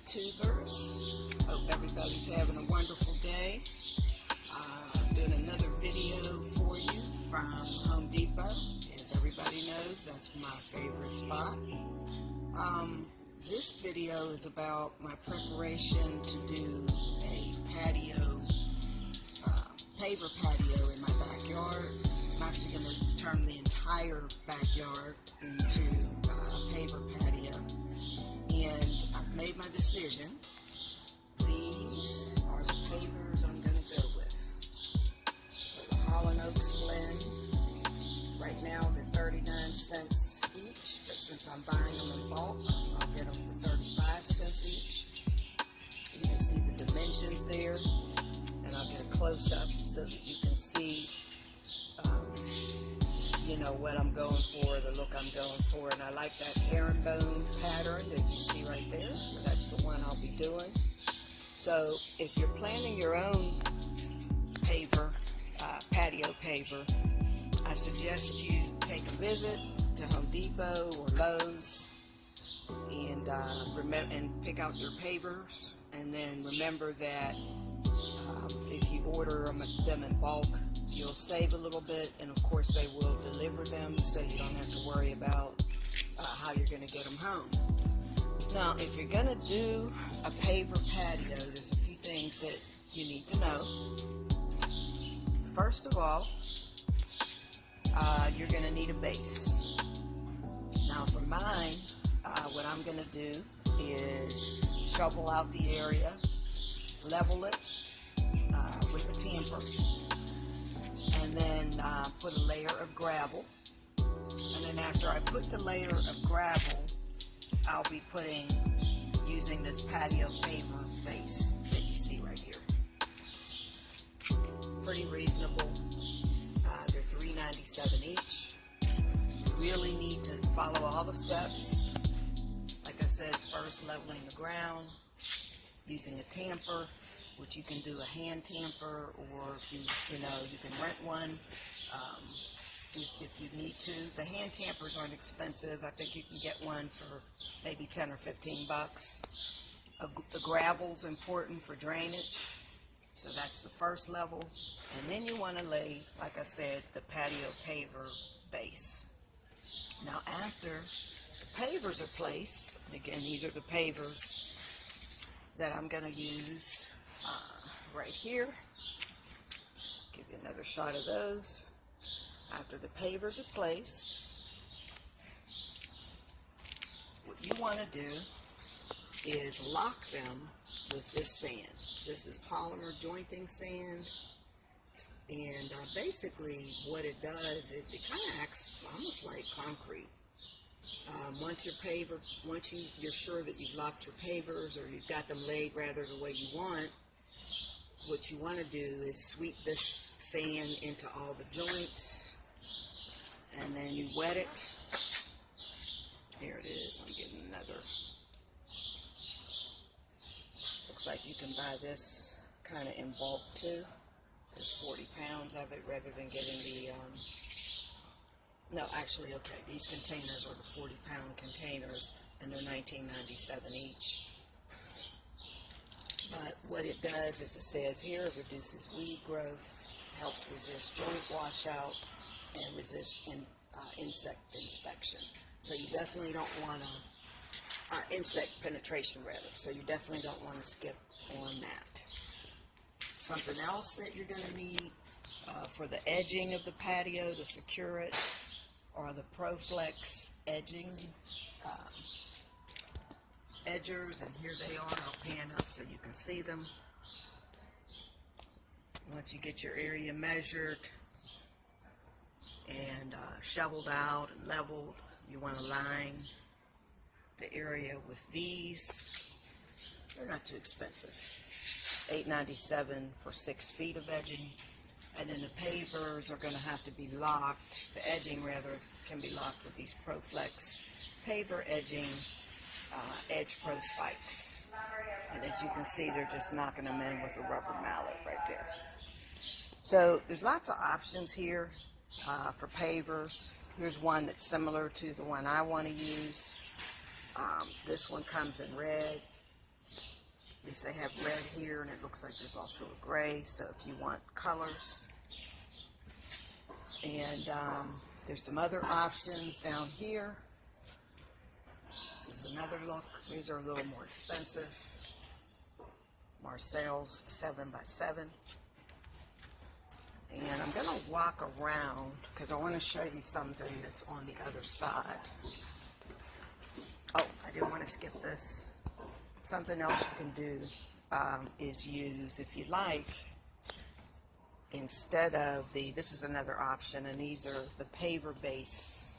YouTubers. Hope everybody's having a wonderful day. I'm doing another video for you from Home Depot. As everybody knows, that's my favorite spot. This video is about my preparation to do a patio, paver patio in my backyard. I'm actually going to turn the entire backyard into a paver patio. And I've made my decision. These are the pavers I'm going to go with. The Holland Oaks blend. Right now they're 39 cents each, but since I'm buying them in bulk, I'll get them for 35 cents each. You can see the dimensions there, and I'll get a close-up so that you can see what I'm going for, the look I'm going for. And I like that herringbone pattern that you see right there, so that's the one I'll be doing. So if you're planning your own paver, patio paver, I suggest you take a visit to Home Depot or Lowe's and pick out your pavers, and then remember that if you order them in bulk, you'll save a little bit, and of course they will deliver them, so you don't have to worry about how you're going to get them home. Now, if you're going to do a paver patio, there's a few things that you need to know. First of all, you're going to need a base. Now for mine, what I'm going to do is shovel out the area, level it with a tamper, and then put a layer of gravel. And then after I put the layer of gravel, I'll be using this patio paver base that you see right here. Pretty reasonable. They're $3.97 each. You really need to follow all the steps. Like I said, first leveling the ground, using a tamper, which you can do a hand tamper, or if you can rent one if you need to. The hand tampers aren't expensive. I think you can get one for maybe 10 or 15 bucks. The gravel's important for drainage, so that's the first level. And then you want to lay, like I said, the patio paver base. Now after the pavers are placed, again, these are the pavers that I'm going to use right here. Give you another shot of those. After the pavers are placed, what you want to do is lock them with this sand. This is polymer jointing sand, and basically what it does, it kind of acts almost like concrete. Once you're sure that you've locked your pavers, or you've got them laid rather the way you want, what you want to do is sweep this sand into all the joints, and then you wet it. Here it is. I'm getting another. Looks like you can buy this kind of in bulk too. There's 40 pounds of it rather than getting the no, actually, okay, these containers are the 40-pound containers, and they're $19.97 each. But what it does, as it says here, it reduces weed growth, helps resist joint washout, and resist insect inspection. So you definitely don't want to, insect penetration rather, so you definitely don't want to skip on that. Something else that you're going to need for the edging of the patio to secure it are the ProFlex edging edgers, and here they are. I'll pan up so you can see them. Once you get your area measured and shoveled out and leveled, you want to line the area with these. They're not too expensive. $8.97 for 6 feet of edging. And then the pavers are going to have to be locked. The edging, rather, can be locked with these ProFlex paver edging Edge Pro spikes. And as you can see, they're just knocking them in with a rubber mallet right there. So there's lots of options here for pavers. Here's one that's similar to the one I want to use. This one comes in red. least they have red here, and it looks like there's also a gray, so if you want colors. And there's some other options down here. This is another look. These are a little more expensive. Marcel's 7x7. And I'm going to walk around because I want to show you something that's on the other side. Oh, I didn't want to skip this. Something else you can do is use, if you like, instead of this is another option, and these are the paver base.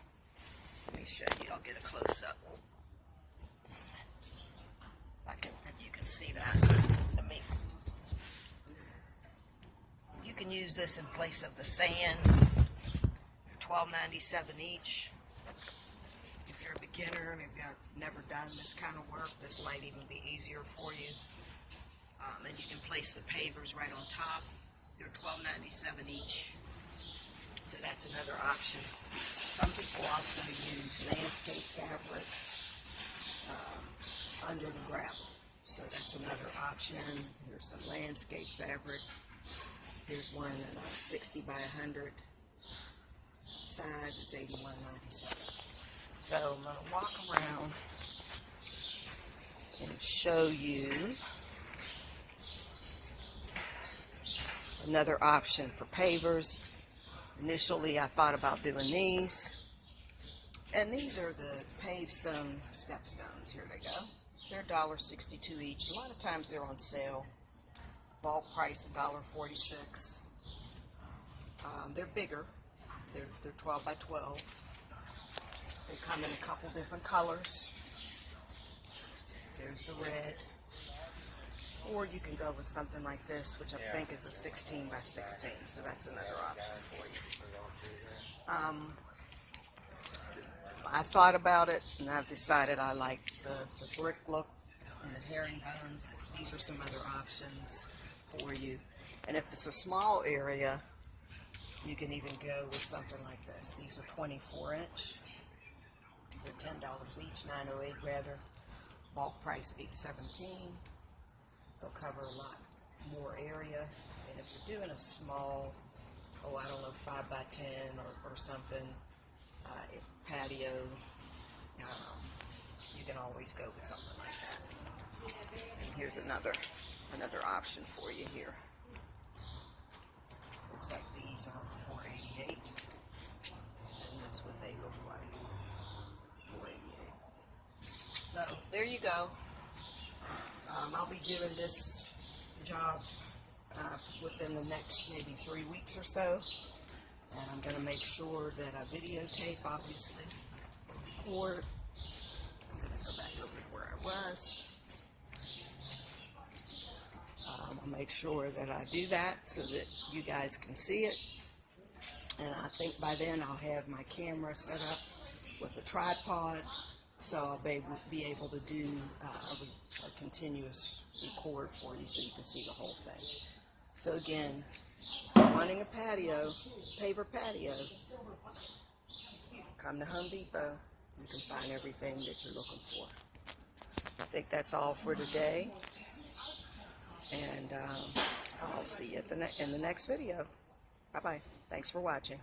Let me show you, I'll get a close up. If you can see that. You can use this in place of the sand. $12.97 each. If you're a beginner and if you've never done this kind of work, this might even be easier for you. And you can place the pavers right on top. They're $12.97 each. So that's another option. Some people also use landscape fabric under the gravel. So that's another option. Here's some landscape fabric. Here's one in a 60 by 100 size. It's $81.97. So I'm going to walk around and show you another option for pavers. Initially I thought about doing these. And these are the paved stone step stones. Here they go. They're $1.62 each. A lot of times they're on sale. Bulk price $1.46. They're bigger. They're 12 by 12. They come in a couple different colors. There's the red. Or you can go with something like this, which I think is a 16 by 16. So that's another option for you. I thought about it, and I've decided I like the brick look and the herringbone. These are some other options for you. And if it's a small area, you can even go with something like this. These are 24 inch. They're $10 each, $9.08 rather. Bulk price $8.17. They'll cover a lot more area. And if you're doing a small, I don't know, 5 by 10 or something, patio, you can always go with something like that. And here's another option for you here. Looks like these are $4.88, and that's what they look like. $4.88. So there you go. I'll be doing this job within the next maybe 3 weeks or so. And I'm going to make sure that I videotape, obviously, record. I'm going to go back over to where I was. I'll make sure that I do that so that you guys can see it. And I think by then I'll have my camera set up with a tripod, so I'll be able to do a continuous record for you so you can see the whole thing. So again, wanting a patio, paver patio, come to Home Depot. You can find everything that you're looking for. I think that's all for today. And I'll see you in the next video. Bye-bye. Thanks for watching.